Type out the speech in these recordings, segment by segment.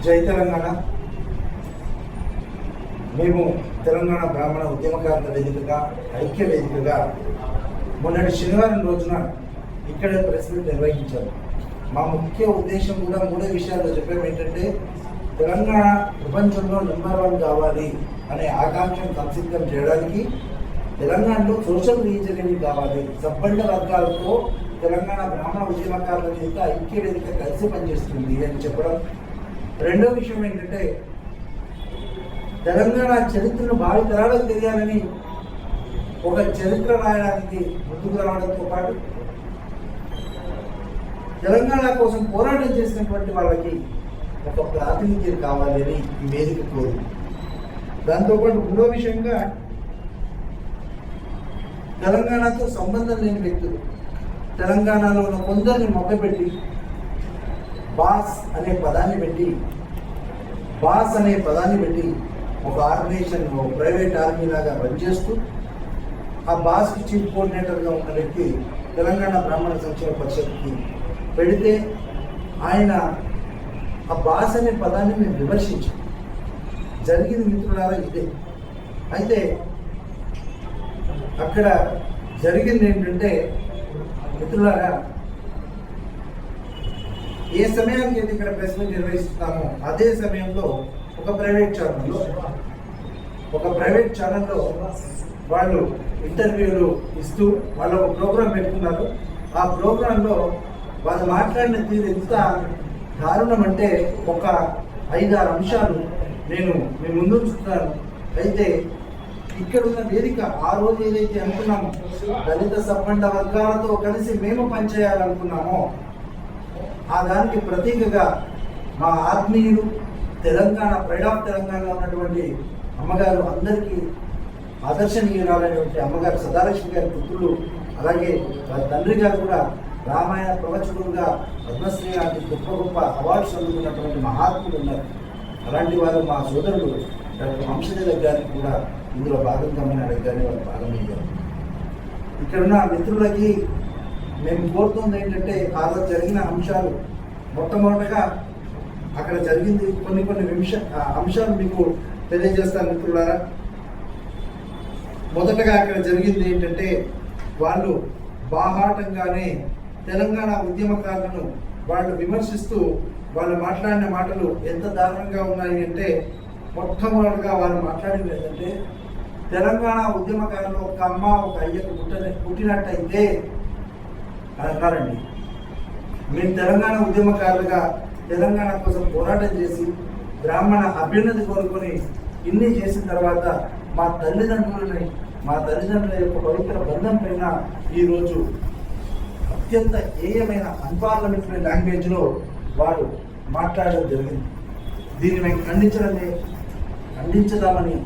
జై తెలంగాణ. మేము తెలంగాణ బ్రాహ్మణ ఉద్యమకారుల వేదికగా, ఐక్య వేదికగా మొన్నటి శనివారం రోజున ఇక్కడే ప్రెస్ మీట్ నిర్వహించారు. మా ముఖ్య ఉద్దేశం కూడా మూడే విషయాల్లో చెప్పాము. ఏంటంటే తెలంగాణ ప్రపంచంలో నెంబర్ 1 కావాలి అనే ఆకాంక్షను సంసిద్ధం చేయడానికి తెలంగాణలో సోషల్ రీజనింగ్ కావాలి. సబ్బండ వర్గాలతో తెలంగాణ బ్రాహ్మణ ఉద్యమకారుల వేదిక, ఐక్య వేదిక కలిసి పనిచేస్తుంది అని చెప్పడం. రెండో విషయం ఏంటంటే తెలంగాణ చరిత్రను భావి తరాలకు తెలియాలని ఒక చరిత్ర రాయడానికి ముందుకు రావడంతో పాటు తెలంగాణ కోసం పోరాటం చేసినటువంటి వాళ్ళకి ఒక ప్రాతినిధ్యం కావాలి అని ఈ వేదిక కోరు. దాంతోపాటు మూడో విషయంగా తెలంగాణతో సంబంధం లేని వ్యక్తులు తెలంగాణలో ఉన్న కొందరిని మొదలుపెట్టి బాస్ అనే పదాన్ని పెట్టి ఒక ఆర్గనైజేషన్, ఒక ప్రైవేట్ ఆర్మీ లాగా పనిచేస్తూ ఆ బాస్కి చీఫ్ కోఆర్డినేటర్గా ఉన్న వ్యక్తి తెలంగాణ బ్రాహ్మణ సంక్షేమ పరిషత్కి పెడితే ఆయన ఆ బాస్ అనే పదాన్ని మేము విమర్శించాం. జరిగింది మిత్రులారా ఇదే. అయితే అక్కడ జరిగింది ఏంటంటే మిత్రులారా, ఏ సమయానికి అయితే ఇక్కడ ప్రెస్ మీట్ నిర్వహిస్తున్నామో అదే సమయంలో ఒక ప్రైవేట్ ఛానల్లో వాళ్ళు ఇంటర్వ్యూలు ఇస్తూ వాళ్ళు ఒక ప్రోగ్రాం పెట్టుకున్నారు. ఆ ప్రోగ్రాంలో వాళ్ళు మాట్లాడిన తీరు ఎంత దారుణం అంటే ఒక 5-6 అంశాలు నేను మీ ముందు ఉంచుతున్నాను. అయితే ఇక్కడ ఉన్న వేదిక ఆ రోజు ఏదైతే అనుకున్నామో దళిత సబ్బండ వర్గాలతో కలిసి మేము పనిచేయాలనుకున్నామో ఆ దానికి ప్రతీకగా మా ఆత్మీయులు, తెలంగాణ ప్రైడ్ ఆఫ్ తెలంగాణలో ఉన్నటువంటి అమ్మగారు, అందరికీ ఆదర్శనీయురాలైనటువంటి అమ్మగారు సదాలక్ష్మి గారి పుత్రులు, అలాగే వారి తండ్రి గారు కూడా రామాయణ ప్రవచకులుగా పద్మశ్రీ లాంటి గొప్ప గొప్ప అవార్డ్స్ అందుకున్నటువంటి మహాత్ములు ఉన్నారు. అలాంటి వారు మా సోదరుడు డాక్టర్ వంశదేవ్ గారికి కూడా ఇందులో భాగంగా అడగగానే వారు భాగమయ్యారు. ఇక్కడున్న మిత్రులకి మేము కోరుతుంది ఏంటంటే ఆ రోజు జరిగిన అంశాలు మొట్టమొదటిగా అక్కడ జరిగింది కొన్ని అంశాలు మీకు తెలియజేస్తాను మిత్రులారా. మొదటగా అక్కడ జరిగింది ఏంటంటే వాళ్ళు బాహాటంగానే తెలంగాణ ఉద్యమకారులను వాళ్ళు విమర్శిస్తూ వాళ్ళు మాట్లాడిన మాటలు ఎంత దారుణంగా ఉన్నాయి అంటే మొట్టమొదటిగా వాళ్ళు మాట్లాడింది ఏంటంటే తెలంగాణ ఉద్యమకారులు ఒక అమ్మ ఒక అయ్యకు పుట్టినట్టయితే అని అన్నారండి. మేము తెలంగాణ ఉద్యమకారులుగా తెలంగాణ కోసం పోరాటం చేసి బ్రాహ్మణ అభ్యున్నతి కోరుకొని ఇన్ని చేసిన తర్వాత మా తల్లిదండ్రుల యొక్క పవిత్ర బంధం పైన ఈరోజు అత్యంత ఏయమైన అన్పార్లమెంటరీ లాంగ్వేజ్లో వారు మాట్లాడడం జరిగింది. దీన్ని మేము ఖండించదామని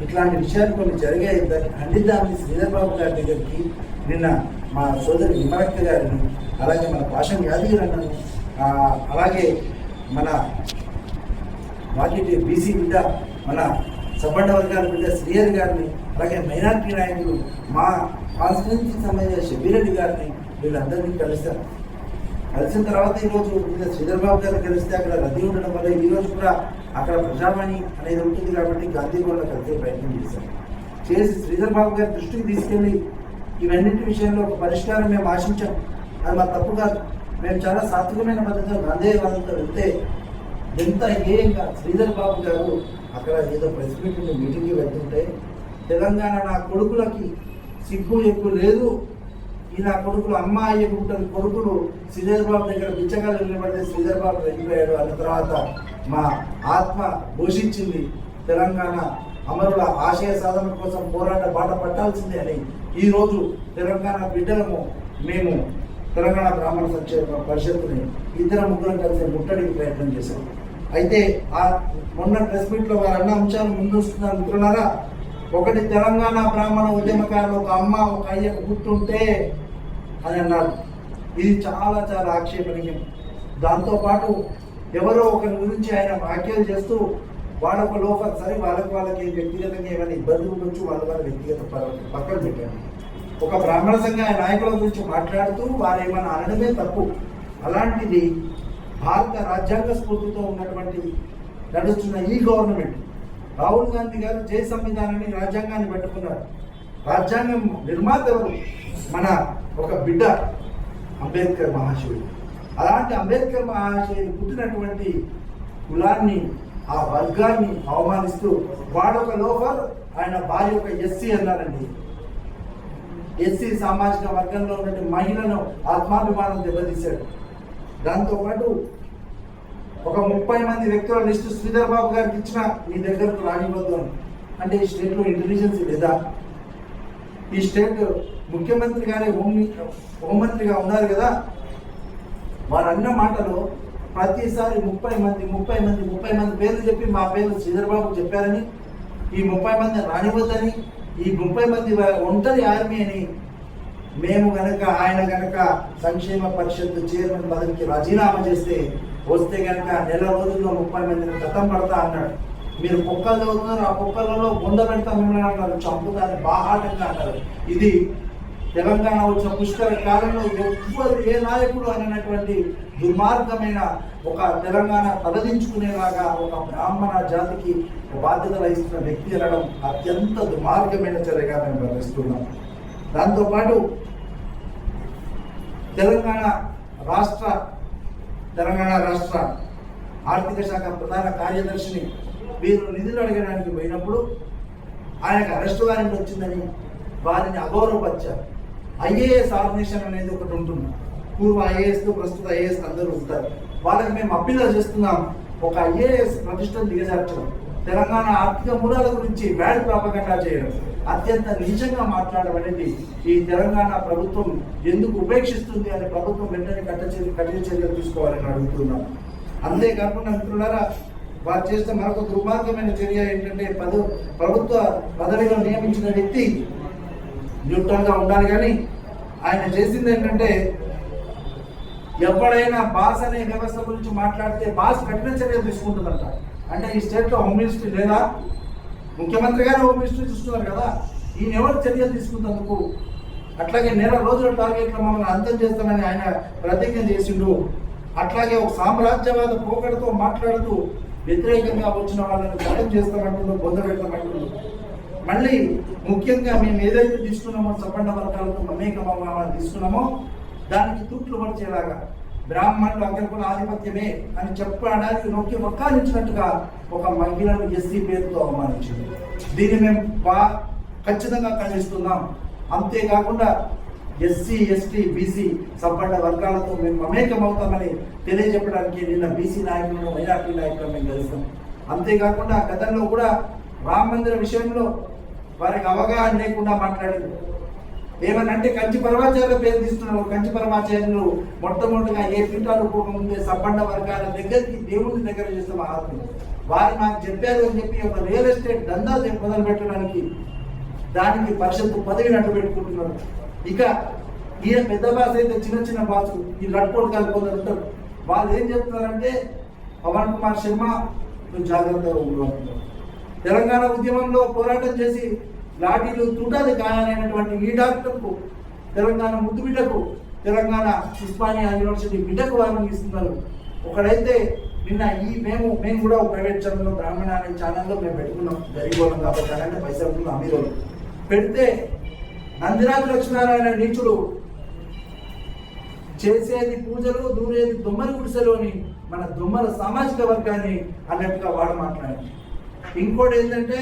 ఇట్లాంటి విషయాలు కొన్ని జరిగాయి, దాన్ని ఖండిద్దామని శ్రీధర్ బాబు గారి దగ్గరికి నిన్న మా సోదరి విమలక్క గారిని, అలాగే మన పాషం యాదగిరి అన్నను, అలాగే మన వాకిటి బీసీ బిడ్డ, మన సబ్బండ వర్గాల బిడ్డ శ్రీహరి గారిని, అలాగే మైనార్టీ నాయకులు మా కాన్స్టిట్యూన్సీకి సంబంధించిన షబీరెడ్డి గారిని, వీళ్ళందరినీ కలిశారు. కలిసిన తర్వాత ఈరోజు శ్రీధర్ బాబు గారు కలిస్తే అక్కడ రద్దీ ఉండడం వల్ల ఈరోజు కూడా అక్కడ ప్రజావాణి అనేది ఉంటుంది కాబట్టి గాంధీగూడలో కలిసే ప్రయత్నం చేసి శ్రీధర్ బాబు గారి దృష్టికి తీసుకెళ్ళి ఇవన్నింటి విషయంలో ఒక పరిష్కారం మేము ఆశించాం. అది మా తప్పు కాదు. మేము చాలా సాత్వికమైన పద్ధతిలో గాంధీ వాళ్ళతో వెళ్తే ఎంత ఏయంగా శ్రీధర్ బాబు గారు అక్కడ ఏదో ప్రెస్ మీటింగ్కి వెళ్తుంటే తెలంగాణ నా కొడుకులకి సిగ్గు ఎక్కువ లేదు, ఈ నా కొడుకులు అమ్మ అయ్యకుంటున్న కొడుకులు శ్రీధర్ బాబు దగ్గర బిచ్చగాలు నిలబడితే శ్రీధర్ బాబు వెళ్ళిపోయాడు అన్న తర్వాత మా ఆత్మ ఘోషించింది తెలంగాణ అమరుల ఆశయ సాధన కోసం పోరాట బాట పట్టాల్సిందే అని ఈరోజు తెలంగాణ బిడ్డలము మేము తెలంగాణ బ్రాహ్మణ సంక్షేమ పరిషత్తుని 2-3 కలిసి ముట్టడికి ప్రయత్నం చేశాం. అయితే ఆ మొన్న ప్రెస్ మీట్లో వారు అన్న అంశాలు ముందుస్తున్నారు మిత్రులారా. ఒకటి, తెలంగాణ బ్రాహ్మణ ఉద్యమకారులు ఒక అమ్మ ఒక అయ్యకు గుర్తుంటే అని అన్నారు. ఇది చాలా చాలా ఆక్షేపణీయం. దాంతోపాటు ఎవరో ఒకరి గురించి ఆయన వ్యాఖ్యలు చేస్తూ వాళ్ళొక లోపల సరే వాళ్ళకి వ్యక్తిగతంగా ఏమైనా ఇబ్బందులు ఉండొచ్చు, వాళ్ళ వ్యక్తిగత పక్కన పెట్టారు. ఒక బ్రాహ్మణ సంఘ నాయకుల గురించి మాట్లాడుతూ వారు ఏమైనా అనడమే తప్పు. అలాంటిది భారత రాజ్యాంగ స్ఫూర్తితో ఉన్నటువంటి నడుస్తున్న ఈ గవర్నమెంట్, రాహుల్ గాంధీ గారు జై సంవిధానాన్ని రాజ్యాంగాన్ని పెట్టుకున్నారు. రాజ్యాంగం నిర్మాత ఎవరు? మన ఒక బిడ్డ అంబేద్కర్ మహాశయుడు. అలాంటి అంబేద్కర్ మహాశయుడు పుట్టినటువంటి కులాన్ని, ఆ వర్గాన్ని అవమానిస్తూ వాడొక లోఫర్, ఆయన భార్య ఒక ఎస్సీ అన్నారండి. ఎస్సీ సామాజిక వర్గంలో ఉన్నటువంటి మహిళను ఆత్మాభిమానం దెబ్బతీశాడు. దాంతోపాటు ఒక 30 మంది వ్యక్తుల లిస్టు శ్రీధర్ బాబు గారికి ఇచ్చిన మీ దగ్గరకు రానివ్వద్దు అని. అంటే ఈ స్టేట్లో ఇంటెలిజెన్స్ లేదా? ఈ స్టేట్ ముఖ్యమంత్రి గారే హోంమంత్రిగా ఉన్నారు కదా, వారు అన్న మాటలో ప్రతిసారి 30 మంది పేర్లు చెప్పి మా పేర్లు శ్రీధర్ బాబు చెప్పారని, ఈ 30 మంది రానివ్వద్దని, ఈ 30 మంది ఒంటరి ఆర్మీ అని, మేము గనక ఆయన గనక సంక్షేమ పరిషత్ చైర్మన్ పదవికి రాజీనామా వస్తే గనక నెల రోజుల్లో 30 మందిని గతం పడతా అన్నాడు. మీరు కుక్కలు చదువుతున్నారు, ఆ కుక్కలలో గుండ పెడతా మిమ్మల్ని అన్నారు, చంపుతాన్ని బాహాటంగా అన్నారు. ఇది తెలంగాణ వచ్చిన పుష్కర కాలంలో ఎవ్వరు ఏ నాయకుడు అనేటువంటి దుర్మార్గమైన ఒక తెలంగాణ తలదించుకునేలాగా ఒక బ్రాహ్మణ జాతికి బాధ్యత వహిస్తున్న వ్యక్తి అనడం అత్యంత దుర్మార్గమైన చర్యగా మేము భావిస్తున్నాం. దాంతోపాటు తెలంగాణ రాష్ట్ర ఆర్థిక శాఖ ప్రధాన కార్యదర్శిని వీరు నిధులు అడగడానికి పోయినప్పుడు ఆయనకు అరెస్టు వారెంట్ వచ్చిందని వారిని అగౌరవపరిచారు. ఐఏఎస్ ఆర్గనైజేషన్ అనేది ఒకటి ఉంటుంది. పూర్వ ఐఏఎస్, ప్రస్తుత ఐఏఎస్ అందరూ ఉంటారు. వాళ్ళకి మేము అప్పీల్ చేస్తున్నాం, ఒక ఐఏఎస్ ప్రతిష్టను దిగజార్చడం, తెలంగాణ ఆర్థిక మూలాల గురించి బ్యాడ్ ప్రాపగండా చేయడం, అత్యంత నిజంగా మాట్లాడడం అనేది ఈ తెలంగాణ ప్రభుత్వం ఎందుకు ఉపేక్షిస్తుంది అని ప్రభుత్వం వెంటనే కఠిన చర్యలు తీసుకోవాలని అడుగుతున్నాం. అంతేకాకుండా మిత్రులారా, వారు చేస్తే మరొక దుర్మార్గమైన చర్య ఏంటంటే, ప్రభుత్వ పదవిలో నియమించిన వ్యక్తి న్యూట్రల్గా ఉండాలి, కానీ ఆయన చేసింది ఏంటంటే, ఎవడైనా బాస్ అనే వ్యవస్థ గురించి మాట్లాడితే బాస్ కఠిన చర్యలు తీసుకుంటుందంట. అంటే ఈ స్టేట్లో హోమ్ మినిస్ట్రీ లేదా? ముఖ్యమంత్రి గారు హోమ్ మినిస్ట్రీ చూస్తున్నారు కదా, ఈయన ఎవరు చర్యలు తీసుకుంటందుకు? అట్లాగే నెల రోజుల టార్గెట్లో మమ్మల్ని అంతం చేస్తామని ఆయన ప్రతిజ్ఞ చేసిండు. అట్లాగే ఒక సామ్రాజ్యవాద పోకడతో మాట్లాడుతూ వ్యతిరేకంగా వచ్చిన వాళ్ళని చట్టం చేస్తామంటుందో, పొందబెడతామంటుందో. మళ్ళీ ముఖ్యంగా మేము ఏదైతే తీసుకున్నామో సపండ వర్గాలతో మమేకమని తీసుకున్నామో దానికి తూట్లు పడిచేలాగా బ్రాహ్మణులు అగ్రకుల ఆధిపత్యమే అని చెప్పడానికి నొక్కి వక్కానించినట్టుగా ఒక మహిళను ఎస్సీ పేరుతో అవమానించింది. దీన్ని మేము ఖచ్చితంగా ఖండిస్తున్నాం. అంతేకాకుండా ఎస్సీ, ఎస్టీ, బీసీ సపండ వర్గాలతో మేము మమేకమవుతామని తెలియజెప్పడానికి నిన్న బీసీ నాయకులను, మైనార్టీ నాయకులను మేము కలిసాం. అంతేకాకుండా గతంలో కూడా రామ మందిర విషయంలో వారికి అవగాహన లేకుండా మాట్లాడింది. ఏమనంటే కంచి పరమాచార్యుల పేరు తీస్తున్నారు. కంచి పరమాచార్యులు మొట్టమొదటిగా ఏ పీఠాలు పోకముందే సబ్బండ వర్గాల దగ్గరికి దేవుని దగ్గర చేసిన మహాత్ములు. వారు నాకు చెప్పారు అని చెప్పి ఒక రియల్ ఎస్టేట్ దందా మొదలు పెట్టడానికి దానికి పరిషత్తు పదవిని అడ్డు పెట్టుకుంటున్నారు. ఇక ఈయన పెద్ద బాస్ అయితే చిన్న బాసు ఈ లడ్పోటు కలిపి ఉంటారు. వాళ్ళు ఏం చెప్తున్నారంటే, పవన్ కుమార్ శర్మ జాగ్రత్తగా ఉంటున్నారు. తెలంగాణ ఉద్యమంలో పోరాటం చేసి లాఠీలు తుటాది గాయాలైనటువంటి ఈ డాక్టర్కు, తెలంగాణ ముద్దు బిడ్డకు, తెలంగాణ ఉస్మానియా యూనివర్సిటీ బిడ్డకు వారిని ఇస్తున్నారు. ఒకడైతే నిన్న మేము కూడా ఒక ప్రైవేట్ ఛానల్లో బ్రాహ్మణ అనే ఛానల్లో మేము పెట్టుకున్నాం. గరీబోళం కాబట్టి అంటే పైసలు అమీరోలు పెడితే నందిరాజు లక్ష్మీనారాయణ నీచుడు చేసేది పూజలు, దూరేది దొమ్మల గుడిసెలు అని మన దొమ్మల సామాజిక వర్గాన్ని అన్నట్టుగా వాడు మాట్లాడారు. ఇంకోటి ఏంటంటే,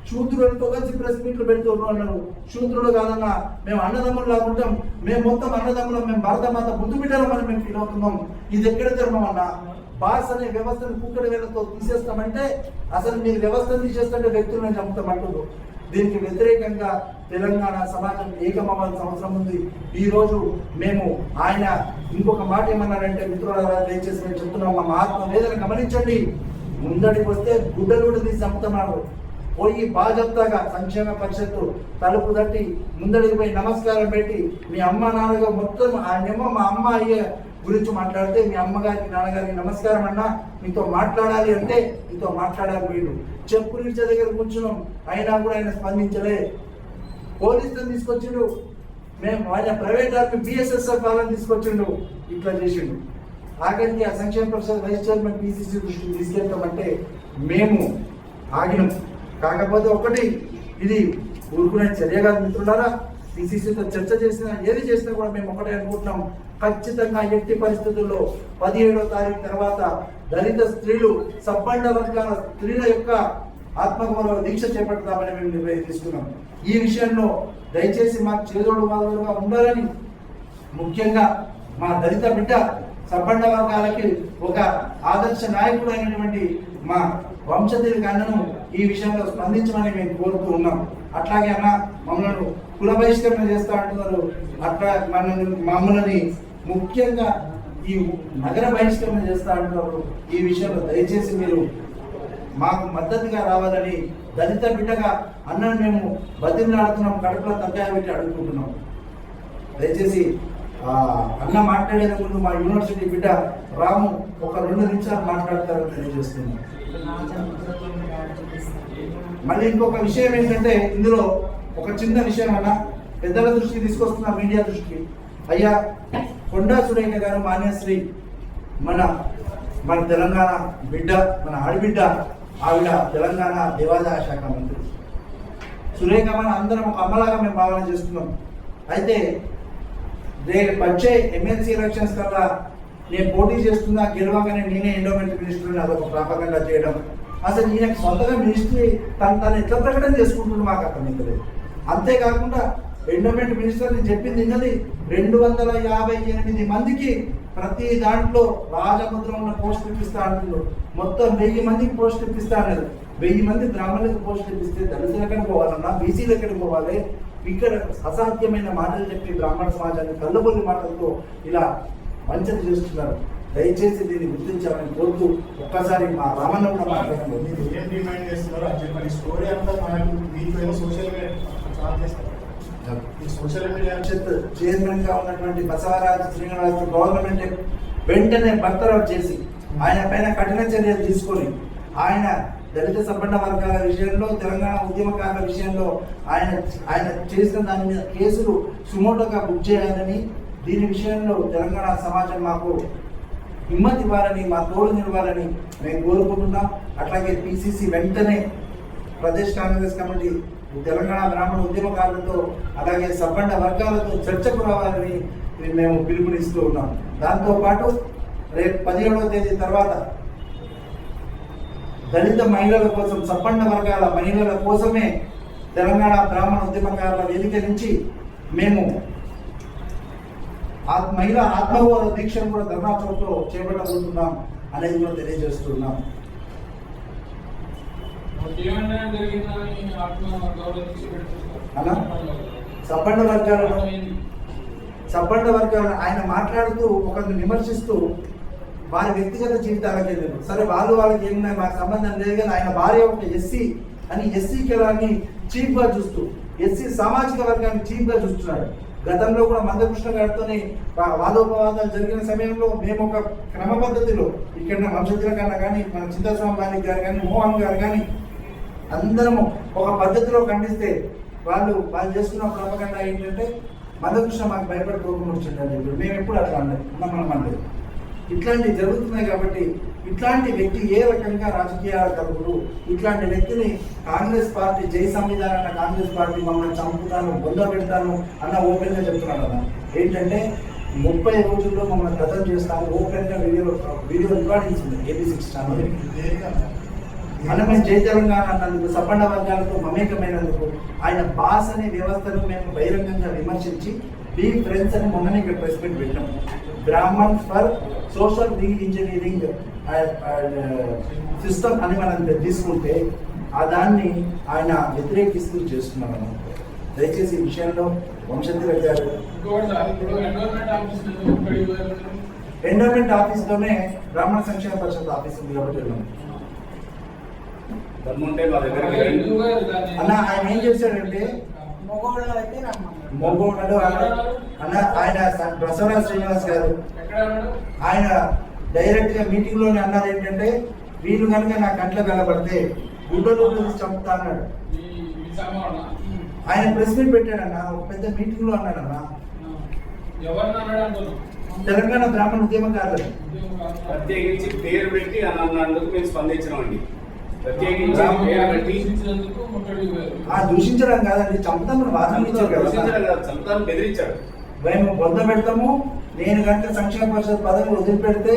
శూద్రులతో కలిసి ప్రెస్ మీట్లు పెడుతున్నారు అన్నారు. శూద్రుడు కాదన్నా, మేము అన్నదమ్ములు లాగుంటాం, మేము మొత్తం అన్నదమ్ములం, మేము భారతమాత ముందు బిడ్డలమని మేము ఫీల్ అవుతున్నాం. ఇది ఎక్కడ ధర్మం అన్నా? బాస్ అనే వ్యవస్థను కుక్కడి వేలతో తీసేస్తామంటే అసలు మీరు వ్యవస్థను తీసేస్తుంటే వ్యక్తులను చంపుతామంటున్నారు. దీనికి వ్యతిరేకంగా తెలంగాణ సమాజం ఏకమవ్వాల్సిన అవసరం ఉంది. ఈరోజు మేము ఆయన ఇంకొక మాట ఏమన్నారంటే, మిత్రులారా దయచేసి మేము చెప్తున్నాం, మా మహాత్మ వేదన గమనించండి. ముందడికి వస్తే గుడ్డలుడు తీసి చంపుతున్నాడు. పోయి బాధ్యతగా సంక్షేమ పరిషత్తు తలుపు తట్టి ముందడికి పోయి నమస్కారం పెట్టి, మీ అమ్మ నాన్నగా మొత్తం ఆయనేమో మా అమ్మ అయ్యే గురించి మాట్లాడితే, మీ అమ్మగారికి నాన్నగారికి నమస్కారం అన్నా, మీతో మాట్లాడాలి అంటే మీతో మాట్లాడాలి. వీడు చెప్పు రీచర్ దగ్గర కూర్చున్నాం, అయినా కూడా ఆయన స్పందించలే. పోలీసులను తీసుకొచ్చిండు, మేము ఆయన ప్రైవేట్ ఆర్మీ BSSF వాళ్ళని తీసుకొచ్చిండు, ఇట్లా చేసిండు. ఆఖరికి ఆ సంక్షేమ పరిషత్ వైస్ చైర్మన్ పిసిసి దృష్టికి తీసుకెళ్తామంటే మేము ఆగినాం. కాకపోతే ఒకటి, ఇది ఊరుకునే చర్య కాదు మిత్రులారా. పిసిసితో చర్చ చేసినా ఏది చేసినా కూడా మేము ఒకటే అనుకుంటున్నాం, ఖచ్చితంగా ఎట్టి పరిస్థితుల్లో 17వ తారీఖు తర్వాత దళిత స్త్రీలు, సబ్బండ వర్గాల స్త్రీల యొక్క ఆత్మగౌరవ దీక్ష చేపడతామని మేము నిర్ణయం తీసుకున్నాం. ఈ విషయంలో దయచేసి మాకు చేదోడు వాదోడుగా ఉండాలని, ముఖ్యంగా మా దళిత బిడ్డ సబ్బండ వర్గాలకి ఒక ఆదర్శ నాయకుడు అయినటువంటి మా వంశతిలక అన్నను ఈ విషయంలో స్పందించమని మేము కోరుతూ ఉన్నాం. అట్లాగే అన్న మమ్మల్ని కుల బహిష్కరణ చేస్తా అంటున్నారు, అట్లా మమ్మల్ని ముఖ్యంగా ఈ నగర బహిష్కరణ చేస్తా అంటున్నారు. ఈ విషయంలో దయచేసి మీరు మాకు మద్దతుగా రావాలని దళిత బిడ్డగా అన్నను మేము బతిమలాడుతున్నాం, కడుపులో తగ్గాయ పెట్టి అడుగుకుంటున్నాం. దయచేసి అన్న మాట్లాడేది ముందు మా యూనివర్సిటీ బిడ్డ రాము ఒక 2 నిమిషాలు మాట్లాడతారని తెలియజేస్తున్నాం. మళ్ళీ ఇంకొక విషయం ఏంటంటే, ఇందులో ఒక చిన్న విషయం అన్న పెద్దల దృష్టికి తీసుకొస్తున్నా, మీడియా దృష్టికి. అయ్యా కొండా సురేఖ గారు మాన్యశ్రీ మన తెలంగాణ బిడ్డ, మన ఆడబిడ్డ, ఆవిడ తెలంగాణ దేవాదాయ శాఖ మంత్రి. సురేఖ మన అందరం ఒక అమ్మలాగా మేము భావన చేస్తున్నాం. అయితే వచ్చే ఎమ్మెల్సీ ఎలక్షన్స్ కల్లా నేను పోటీ చేస్తున్నా, గెలవగానే నేనే ఎండోమెంట్ మినిస్టర్ అదొక ప్రాపకంగా చేయడం, అసలు ఈయనకు సొంతగా మినిస్ట్రీ తను ఎట్లా ప్రకటన చేసుకుంటున్నాడు మాకు అర్థమవుతలేదు. అంతేకాకుండా ఎండోమెంట్ మినిస్టర్ నేను చెప్పింది విన్నది 258 మందికి ప్రతి దాంట్లో రాజముద్ర ఉన్న పోస్ట్ ఇప్పిస్తా అంటున్నారు. మొత్తం 1000 మందికి పోస్ట్ ఇప్పిస్తా అన్నారు. 1000 మంది బ్రాహ్మణులకు పోస్ట్ ఇప్పిస్తే దళితులు ఎక్కడికి పోవాలన్నా, బీసీలు ఎక్కడికి పోవాలి? ఇక్కడ అసాధ్యమైన మాటలు చెప్పి బ్రాహ్మణ సమాజాన్ని కళ్ళబొల్లి మాటలతో ఇలా వంచన చేస్తున్నారు. దయచేసి దీన్ని గుర్తించాలని కోరుతూ ఒక్కసారి మా రామన్న కూడా మాట్లాడారు. సోషల్ మీడియా చైర్మన్ గా ఉన్నటువంటి బసవరాజు శ్రీనివాస్ గవర్నమెంట్ వెంటనే బర్తరఫ్ చేసి ఆయన పైన కఠిన చర్యలు తీసుకొని ఆయన దళిత సబ్బండ వర్గాల విషయంలో, తెలంగాణ ఉద్యమకారుల విషయంలో ఆయన చేసిన దాని మీద కేసులు సుమోటోగా బుక్ చేయాలని, దీని విషయంలో తెలంగాణ సమాజం మాకు హిమ్మత్ ఇవ్వాలని, మా తోడు నిలవాలని మేము కోరుకుంటున్నాం. అట్లాగే పిసిసి వెంటనే ప్రదేశ్ కాంగ్రెస్ కమిటీ తెలంగాణ బ్రాహ్మణ ఉద్యమకారులతో అలాగే సబ్బండ వర్గాలతో చర్చకు రావాలని మేము పిలుపునిస్తూ ఉన్నాం. దాంతోపాటు రేపు 17వ తేదీ తర్వాత దళిత మహిళల కోసం, సబ్బండ వర్గాల మహిళల కోసమే తెలంగాణ బ్రాహ్మణ ఉద్యమకారుల వేదిక నుంచి మేము మహిళా ఆత్మగౌరవ దీక్షను కూడా ధర్నా చౌక్లో చేపట్టబోతున్నాం అనేది కూడా తెలియజేస్తున్నాం. సబ్బండ వర్గాలను ఆయన మాట్లాడుతూ ఒకరిని విమర్శిస్తూ వారి వ్యక్తిగత జీవితాలకు వెళ్ళారు. సరే వాళ్ళకి ఏమున్నాయి, మాకు సంబంధం లేదు. కానీ ఆయన భార్య ఒక ఎస్సీ అని ఎస్సీ కులాన్ని చీఫ్ గా చూస్తూ, ఎస్సీ సామాజిక వర్గాన్ని చీఫ్ గా చూస్తున్నాడు. గతంలో కూడా మందకృష్ణ గారితోని వాదోపవాదాలు జరిగిన సమయంలో మేము ఒక క్రమ పద్ధతిలో ఇక్కడ వంశతుల కన్నా కానీ, మన చింతాస్వామి గారి కానీ, మోహన్ గారు కానీ అందరము ఒక పద్ధతిలో ఖండిస్తే వాళ్ళు చేసుకున్న ప్రాపగండా ఏంటంటే మందకృష్ణ మాకు భయపడిపోకుండా వచ్చిందని చెప్పి మేము ఎప్పుడు అట్లా మనం అనలేదు. ఇట్లాంటివి జరుగుతున్నాయి. కాబట్టి ఇట్లాంటి వ్యక్తి ఏ రకంగా రాజకీయాల కలుపుడు, ఇట్లాంటి వ్యక్తిని కాంగ్రెస్ పార్టీ జై సంవిధానం అన్న కాంగ్రెస్ పార్టీ మమ్మల్ని చంపుతాను, బొంద పెడతాను అన్న ఓపెన్గా చెప్తున్నాడు కదా. ఏంటంటే 30 రోజుల్లో మమ్మల్ని గతం చేస్తాను ఓపెన్గా వీడియో రికార్డింగ్స్ ఉంది AB6 ఛానల్. మనం జై తెలంగాణ అన్నందుకు, సబ్బండ వర్గాలతో మమేకమైనందుకు, ఆయన బాస్ అనే వ్యవస్థను మేము బహిరంగంగా విమర్శించి బీ ఫ్రెండ్స్ అని మొన్ననే ఇక్కడ ప్రెస్ మీట్ పెట్టాం. Brahman for social re engineering system అని మనం తీసుకుంటే దాన్ని ఆయన వ్యతిరేకిస్తూ చేస్తున్నాను. దయచేసి ఈ విషయంలో వంశతిలక గారు ఎండోమెంట్ ఆఫీస్లోనే బ్రాహ్మణ సంక్షేమ పరిషత్ ఆఫీస్ ఉంది కాబట్టి వెళ్ళాము. అన్న ఆయన ఏం చేశాడంటే మొగోడు అన్న ఆయన బసవరాజు శ్రీనివాస్ గారు ఆయన డైరెక్ట్ గా మీటింగ్ లోనే అన్నారు ఏంటంటే, వీళ్ళు కనుక నా కంట్లో కలబడితే గుడ్డలు చంపుతా అన్నాడు. ఆయన ప్రెస్ మీట్ పెట్టాడన్న, ఒక పెద్ద మీటింగ్ లో అన్నాడన్న, తెలంగాణ బ్రాహ్మణ ఉద్యమకారులు ప్రత్యేకించి పేరు పెట్టి అని అన్నందుకు మేము స్పందించినామండి. ప్రత్యేకించి పేరు పెట్టి దూషించడం కాదండి, చంపుతామని దూషించడం కాదు, చంపుతామని బెదిరించాడు. మేము పొంద పెడతాము. నేను కనుక సంక్షేమ పరిషత్ పదవి వదిలిపెడితే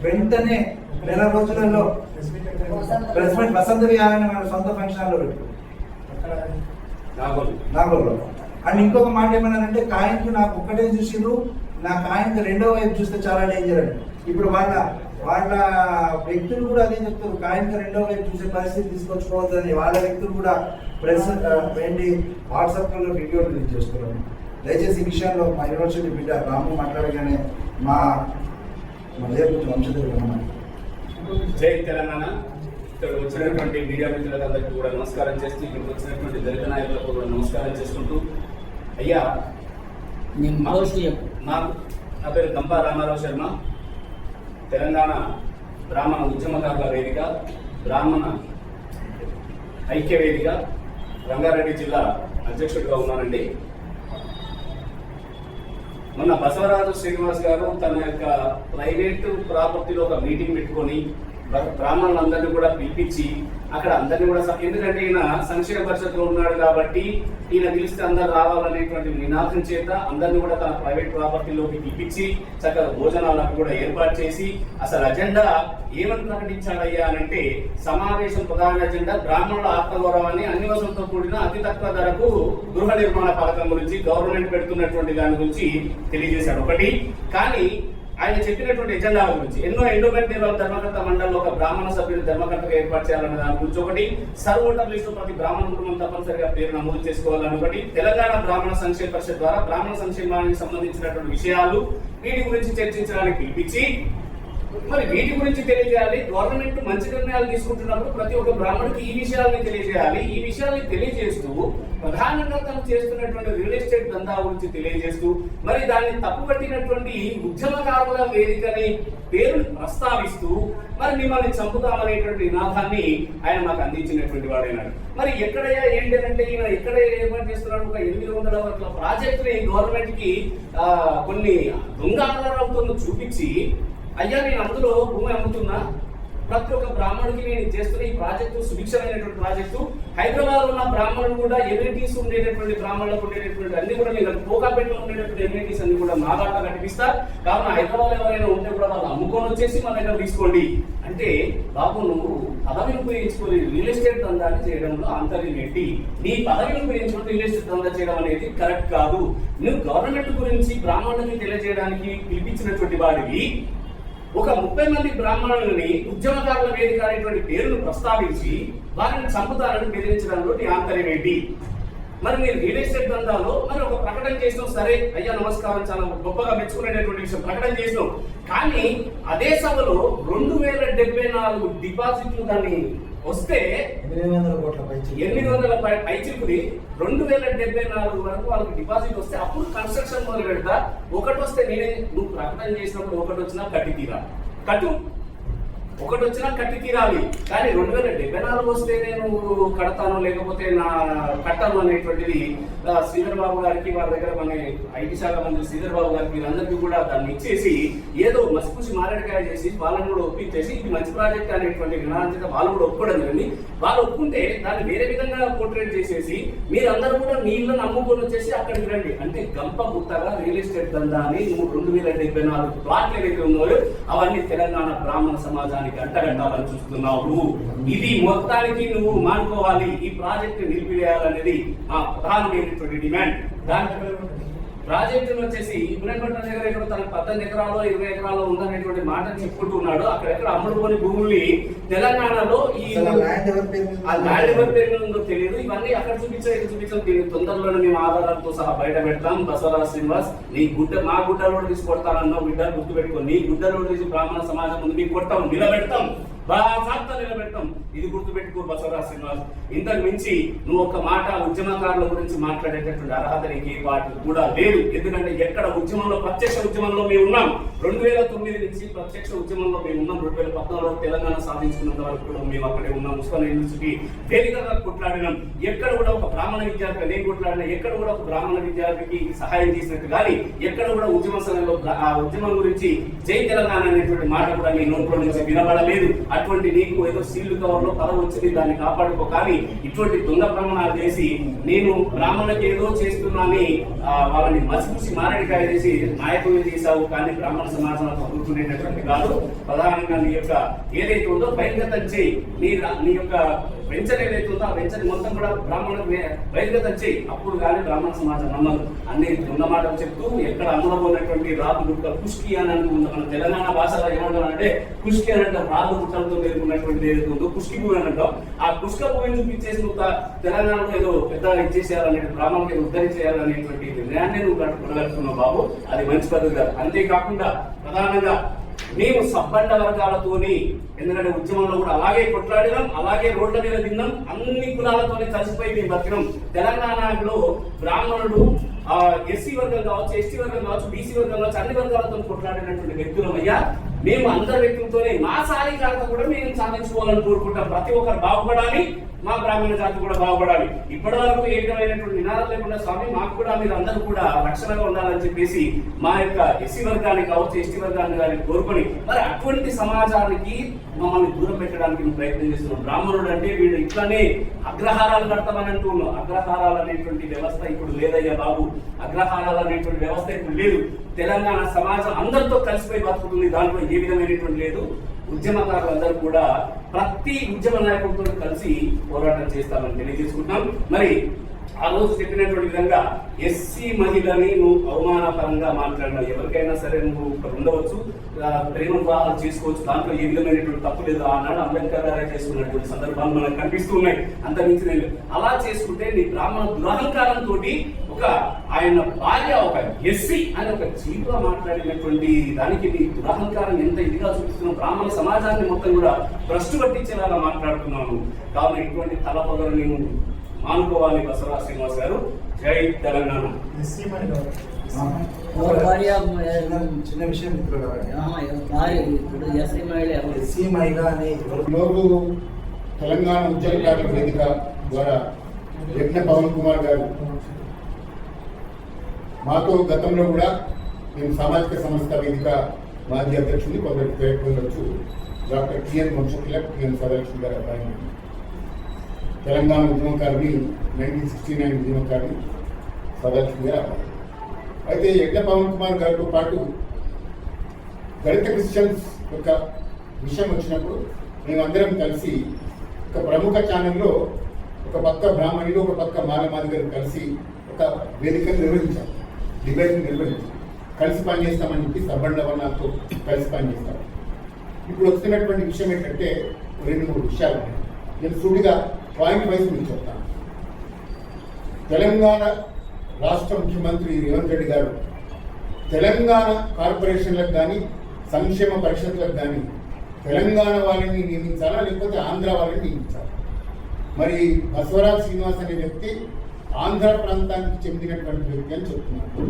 వెంటనే నెల రోజులలో ప్రెస్ మీట్ వసంత విహారాన్ని మన సొంత ఫంక్షన్ హాల్లో పెట్టుకున్నాం నాగోల్లో. అండ్ ఇంకొక మాట ఏమన్నారంటే కాయన్కి నాకు ఒక్కటే చూసిండ్రు, నా కాయన్కి రెండో వైపు చూస్తే చాలా డేంజర్ అండి. ఇప్పుడు వాళ్ళ వ్యక్తులు కూడా అదే చెప్తారు, కాయన్కి రెండో వైపు చూసే పరిస్థితి తీసుకొచ్చుకోవద్దని వాళ్ళ వ్యక్తులు కూడా ప్రెస్ ఏంటి వాట్సాప్లో వీడియోలు రిలీజ్ చేస్తున్నారు. దయచేసి ఈ విషయంలో మా యూనివర్సిటీ బిడ్డ రాము మాట్లాడగానే మా లేకపోతే వంశధులు జై తెలంగాణ. ఇక్కడ వచ్చినటువంటి మీడియా మిత్రులందరికీ కూడా నమస్కారం చేస్తూ, ఇక్కడికి వచ్చినటువంటి దళిత నాయకులకు కూడా నమస్కారం చేసుకుంటూ, అయ్యా నా పేరు గంపా రామారావు శర్మ, తెలంగాణ బ్రాహ్మణ ఉద్యమకారుల వేదిక, బ్రాహ్మణ ఐక్య వేదిక రంగారెడ్డి జిల్లా అధ్యక్షుడిగా ఉన్నానండి. మొన్న బసవరాజు శ్రీనివాస్ గారు తన యొక్క ప్రైవేటు ప్రాపర్టీలో ఒక మీటింగ్ పెట్టుకొని బ్రాహ్మణులందరినీ కూడా పిలిపించి అక్కడ అందరినీ కూడా, ఎందుకంటే ఈయన సంక్షేమ పరిషత్లో ఉన్నాడు కాబట్టి ఈయన పిలిస్తే అందరు రావాలనేటువంటి నినాదం చేత అందరినీ కూడా తన ప్రైవేట్ ప్రాపర్టీలోకి పిలిపించి చక్కగా భోజనాలకు కూడా ఏర్పాటు చేసి అసలు అజెండా ఏమని ప్రకటించాడయ్యా అనంటే, సమావేశం ప్రధాన అజెండా బ్రాహ్మణుల ఆత్మగౌరవాన్ని అన్ని వసతులతో కూడిన అతి తక్కువ ధరకు గృహ నిర్మాణ పథకం గురించి గవర్నమెంట్ పెడుతున్నటువంటి దాని గురించి తెలియజేశాడు ఒకటి. కానీ ఆయన చెప్పినటువంటి ఎజెండాల గురించి ఎన్నో ఎండోమెంట్ ధర్మకర్త మండలిలో ఒక బ్రాహ్మణ సభ్యులు ధర్మకర్తగా ఏర్పాటు చేయాలన్న దాని గురించి ఒకటి, సర్వ ఓటర్ లిస్టు ప్రతి బ్రాహ్మణ కుటుంబం తప్పనిసరిగా పేరు నమోదు చేసుకోవాలని ఒకటి, తెలంగాణ బ్రాహ్మణ సంక్షేమ పరిషత్ ద్వారా బ్రాహ్మణ సంక్షేమానికి సంబంధించినటువంటి విషయాలు వీటి గురించి చర్చించడానికి పిలిపించి, మరి వీటి గురించి తెలియజేయాలి. గవర్నమెంట్ మంచి నిర్ణయాలు తీసుకుంటున్నప్పుడు ప్రతి ఒక్క బ్రాహ్మణుడికి ఈ విషయాలని తెలియజేయాలి. ఈ విషయాన్ని తెలియజేస్తూ ప్రధానంగా తను చేస్తున్నటువంటి రియల్ ఎస్టేట్ దందా గురించి తెలియజేస్తూ, మరి దాన్ని తప్పుపట్టినటువంటి ఉద్యమకారుల వేదికని పేరు ప్రస్తావిస్తూ మరి మిమ్మల్ని చంపుతామనేటువంటి నినాదాన్ని ఆయన మాకు అందించినటువంటి వాడైనాడు. మరి ఎక్కడయ్యా ఏంటి అంటే, ఈయన ఎక్కడ ఏర్పాటు చేస్తున్నాడు, ఒక 800 వరకు ప్రాజెక్టుని గవర్నమెంట్ కి కొన్ని దొంగ ఆధారాలతో చూపించి, అయ్యా నేను అందులో భూమి అమ్ముతున్నా, ప్రతి ఒక్క బ్రాహ్మణుడికి నేను చేస్తున్న ఈ ప్రాజెక్టు సుభిక్షమైనటువంటి ప్రాజెక్టు, హైదరాబాద్ ఉన్న బ్రాహ్మణులు కూడా ఎమ్యూనిటీస్ ఉండేటటువంటి బ్రాహ్మణులకు ఉండేటటువంటి అన్ని కూడా నేను పోకాపేటలో ఉండేటటువంటి ఎమ్యూనిటీస్ అన్ని కూడా నా దాంట్లో కనిపిస్తా, కావున హైదరాబాద్ ఎవరైనా ఉంటే కూడా వాళ్ళు అమ్ముకొని వచ్చేసి మన దగ్గర తీసుకోండి అంటే, బాబు నువ్వు పదవిని ఉపయోగించుకొని రియల్ ఎస్టేట్ దందాన్ని చేయడంలో ఆంతర్యం ఏంటి? నీ పదవిని ఉపయోగించుకొని రియల్ ఎస్టేట్ దందా చేయడం అనేది కరెక్ట్ కాదు. నువ్వు గవర్నమెంట్ గురించి బ్రాహ్మణులకి తెలియజేయడానికి పిలిపించినటువంటి వాడివి ఒక 30 మంది బ్రాహ్మణులని ఉద్యమకారుల వేదిక అనేటువంటి పేరును ప్రస్తావించి వారిని చంపుతారని బెదిరించడంలో నీ ఆంతర్యం ఏంటి? మరి మీరు రియల్ ఎస్టేట్ దందాలో మరి ఒక ప్రకటన చేసినాం, సరే అయ్యా నమస్కారం, చాలా గొప్పగా మెచ్చుకునేటటువంటి విషయం ప్రకటన చేసినాం. కానీ అదే సభలో 2074 డిపాజిట్లు దాన్ని వస్తే 800 పైచిలుకుది 2074 వరకు వాళ్ళకి డిపాజిట్ వస్తే అప్పుడు కన్స్ట్రక్షన్ మొదలు పెడతా. ఒకటి వస్తే నువ్వు ప్రకటన చేసినప్పుడు ఒకటి వచ్చినా కట్టి తీరాలి. కానీ 2074 వస్తే నేను కడతాను లేకపోతే నా కట్టను అనేటువంటిది శ్రీధర్ బాబు గారికి, వాళ్ళ దగ్గర మన ఐటీ శాఖ మంత్రి శ్రీధర్ బాబు గారికి వీళ్ళందరికీ కూడా దాన్ని ఇచ్చేసి ఏదో మసిపూసి మారేడుకాయ చేసి వాళ్ళని కూడా ఒప్పించేసి ఇది మంచి ప్రాజెక్ట్ అనేటువంటి వినాలంటే వాళ్ళు కూడా ఒప్పుకోవడం జరిగింది. వాళ్ళు ఒప్పుకుంటే దాన్ని వేరే విధంగా పోర్ట్రేట్ చేసేసి మీరందరూ కూడా నీళ్ళని అమ్ముకొని వచ్చేసి అక్కడికి రండి అంటే, గంప గుత్తగా రియల్ ఎస్టేట్ దందా అని 2074 ప్లాట్లు ఏదైతే ఉన్నాయో అవన్నీ తెలంగాణ బ్రాహ్మణ సమాజానికి అంటగట్టాలని చూస్తున్నావు. ఇది మొత్తానికి నువ్వు మానుకోవాలి, ఈ ప్రాజెక్ట్ నిలిపివేయాలనేది మా ప్రధానమైనటువంటి డిమాండ్. దాని ప్రాజెక్టులు వచ్చేసి ఇబ్రహీంపట్నం దగ్గర ఇక్కడ తన 18 ఎకరాలు 20 ఎకరాలు ఉందనేటువంటి మాట చెప్పుకుంటున్నాడు. అక్కడెక్కడ అమ్ముడుపోని భూముల్ని తెలంగాణలో ఈ ల్యాండ్ ఎవరి పేరు ఉందో తెలియదు. ఇవన్నీ అక్కడ చూపించాం. దీన్ని తొందరలోనే మేము ఆధారాలతో సహా బయట పెడతాం. బసవరాజ్ శ్రీనివాస్ నీ మా గుడ్డలో తీసుకొడతానన్నావు, బిడ్డ గుర్తుపెట్టుకో, నీ గుడ్డలో తీసి బ్రాహ్మణ సమాజం ముందు మీకు కొడతాం, నిలబెడతాం. బాగా నిలబెడతాం. ఇది గుర్తుపెట్టుకో బసవరాజ్ శ్రీనివాస్. ఇంతకు మించి నువ్వు ఒక మాట ఉద్యమకారుల గురించి మాట్లాడేటటువంటి అర్హత నీకు ఏ పార్టీ కూడా లేదు. ఎందుకంటే ఎక్కడ ఉద్యమంలో ప్రత్యక్ష ఉద్యమంలో మేము ఉన్నాం. 2009 నుంచి ప్రత్యక్ష ఉద్యమంలో మేము ఉన్నాం. 2014లో తెలంగాణ సాధించుకున్నంత వరకు కూడా మేము అక్కడే ఉన్నాం. ఉస్మానియా యూనివర్సిటీ వేదికగా కొట్లాడినాం. ఎక్కడ కూడా ఒక బ్రాహ్మణ విద్యార్థి నేను కొట్లాడినా, ఎక్కడ కూడా ఒక బ్రాహ్మణ విద్యార్థికి సహాయం చేసినట్టు కానీ ఎక్కడ కూడా ఉద్యమ సమయంలో ఆ ఉద్యమం గురించి జై తెలంగాణ అనేటువంటి మాట కూడా నీ నోట్లో నుంచి వినబడలేదు. అటువంటి నీకు ఏదో సీల్డ్ కవర్ లో పదవి వచ్చింది, దాన్ని కాపాడుకో. కానీ ఇటువంటి దొంగ ప్రమాణాలు చేసి నేను బ్రాహ్మణులకు ఏదో చేస్తున్నాని వాళ్ళని మసిపూసి మారడికాయ చేసి నాయకులు చేశావు. కానీ బ్రాహ్మణ సమాజం కూర్చునేటటువంటి కాదు. ప్రధానంగా నీ యొక్క ఏదైతే ఉందో బహిర్గతం చేయి. నీ యొక్క వెంచర్ ఏదైతే ఉందో ఆ వెంచర్ మొత్తం కూడా బ్రాహ్మణులకు బహిర్గతం చేయి. అప్పుడు కానీ బ్రాహ్మణ సమాజం నమ్మదు. అన్ని ఉన్న మాటలు చెప్తూ ఎక్కడ అమలబోనటువంటి రాదు గుట్ట కుష్కి అని అంటుంది. మన తెలంగాణ భాషలో ఏమంటారంటే కుష్కి అని అంటాం. రాదు గుట్టలతో నేర్చుకున్నటువంటి ఏదైతే ఉందో కుష్కి భూమి అని అంటాం. ఆ కుష్క భూమిని చూపించేసి తెలంగాణలో ఏదో పెద్ద ఇచ్చేసేయాలనే బ్రాహ్మణులకు ఉద్ధరించేయాలనేటువంటి నిర్ణయాన్ని నువ్వు కొనగలుగుతున్నావు బాబు. అది మంచి పద్ధతి కాదు. అంతేకాకుండా ప్రధానంగా మేము సబ్బండ వర్గాలతోని, ఎందుకంటే ఉద్యమంలో కూడా అలాగే కొట్లాడినాం, అలాగే రోడ్ల మీద తిన్నాం, అన్ని కులాలతోనే కలిసిపోయి మేము బతికినాం. తెలంగాణలో బ్రాహ్మణుడు ఎస్సీ వర్గం కావచ్చు, ఎస్టీ వర్గం కావచ్చు, బీసీ వర్గం కావచ్చు, అన్ని వర్గాలతో కొట్లాడినటువంటి వ్యక్తులమయ్యా. మేము అందరి వ్యక్తులతోనే మా సాధికారత కూడా మేము సాధించుకోవాలని కోరుకుంటాం. ప్రతి ఒక్కరు బాగుపడాలి, మా బ్రాహ్మణ జాతి కూడా బాగుపడాలి. ఇప్పటి వరకు ఏ విధమైనటువంటి నినాదం లేకుండా స్వామి మాకు కూడా మీరు అందరూ కూడా రక్షణగా ఉండాలని చెప్పేసి మా యొక్క ఎస్సీ వర్గాన్ని కావచ్చు, ఎస్టీ వర్గాన్ని కానీ కోరుకొని మరి అటువంటి సమాజానికి మమ్మల్ని దూరం పెట్టడానికి మేము ప్రయత్నం చేస్తున్నాం. బ్రాహ్మణుడు అంటే వీడు ఇట్లానే అగ్రహారాలు కడతామని అంటూ ఉన్నాం. అగ్రహారాలు అనేటువంటి వ్యవస్థ ఇప్పుడు లేదయ్యా బాబు. అగ్రహారాలు అనేటువంటి వ్యవస్థ ఇప్పుడు లేదు. తెలంగాణ సమాజం అందరితో కలిసిపోయి బతుకుతుంది. దాంట్లో ఏ విధమైనటువంటి లేదు. ఉద్యమకారులందరూ కూడా ప్రతి ఉద్యమ నాయకులతో కలిసి పోరాటం చేస్తామని తెలియజేసుకుంటున్నాం. మరి ఆ రోజు చెప్పినటువంటి విధంగా ఎస్సీ మహిళని నువ్వు అవమానపరంగా మాట్లాడినావు. ఎవరికైనా సరే నువ్వు ఇక్కడ ఉండవచ్చు, ప్రేమ వివాహాలు చేసుకోవచ్చు, దాంట్లో ఏ విధమైనటువంటి తప్పు లేదు. ఆనాడు అంబేద్కర్ గారే చేసుకున్నటువంటి సందర్భాలు మనకు కనిపిస్తూ ఉన్నాయి. అంతమించి నేను అలా చేసుకుంటే నీ బ్రాహ్మణ దురహంకారంతో ఒక ఆయన భార్య ఒక ఎస్సీ అని ఒక చీపుగా మాట్లాడినటువంటి దానికి నీ దురహంకారం ఎంత ఇదిగా చూపిస్తున్నావు. బ్రాహ్మణ సమాజాన్ని మొత్తం కూడా భ్రష్టు పట్టించేలాగా మాట్లాడుతున్నాను. కావున ఇటువంటి తలపొగలు నేను మానుకోవాలి. బసవరాజ్ శ్రీనివాస్ గారు, జై తెలంగాణ. చిన్న విషయం తెలంగాణ ఉద్యమకారుల వేదిక ద్వారా యజ్ఞ పవన్ కుమార్ గారు మాతో గతంలో కూడా మేము సామాజిక సంస్థ వేదిక మాజీ అధ్యక్షుడిని కొందరికి పేర్కొనవచ్చు. డాక్టర్ టిఎన్ వంశతిలక్, టిఎన్ సదలక్ష్మి గారు అబ్బాయి తెలంగాణ ఉద్యమకారుని 1969 ఉద్యమకారుని సదలక్ష్మి గారు అబ్బాయి. అయితే యజ్ఞ పవన్ కుమార్ గారితో పాటు దళిత క్రిస్టియన్స్ యొక్క విషయం వచ్చినప్పుడు మేమందరం కలిసి ఒక ప్రముఖ ఛానల్లో ఒక పక్క బ్రాహ్మణులు, ఒక పక్క మాలమాది గారు కలిసి ఒక వేదికను నిర్వహించాం, డిబేట్ని నిర్వహించాం. కలిసి పనిచేస్తామని చెప్పి సబ్బండ వర్ణాలతో కలిసి పనిచేస్తాం. ఇప్పుడు వస్తున్నటువంటి విషయం ఏంటంటే 2-3 విషయాలు ఉన్నాయి. నేను సూటిగా పాయింట్ వైజ్ మీకు చెప్తాను. తెలంగాణ రాష్ట్ర ముఖ్యమంత్రి రేవంత్ రెడ్డి గారు తెలంగాణ కార్పొరేషన్లకు కానీ సంక్షేమ పరిషత్లకు కానీ తెలంగాణ వాళ్ళని నియమించాలా లేకపోతే ఆంధ్ర వాళ్ళని నియమించాలా? మరి బసవరాజ్ శ్రీనివాస్ అనే వ్యక్తి ఆంధ్ర ప్రాంతానికి చెందినటువంటి వ్యక్తి అని చెప్తున్నారు.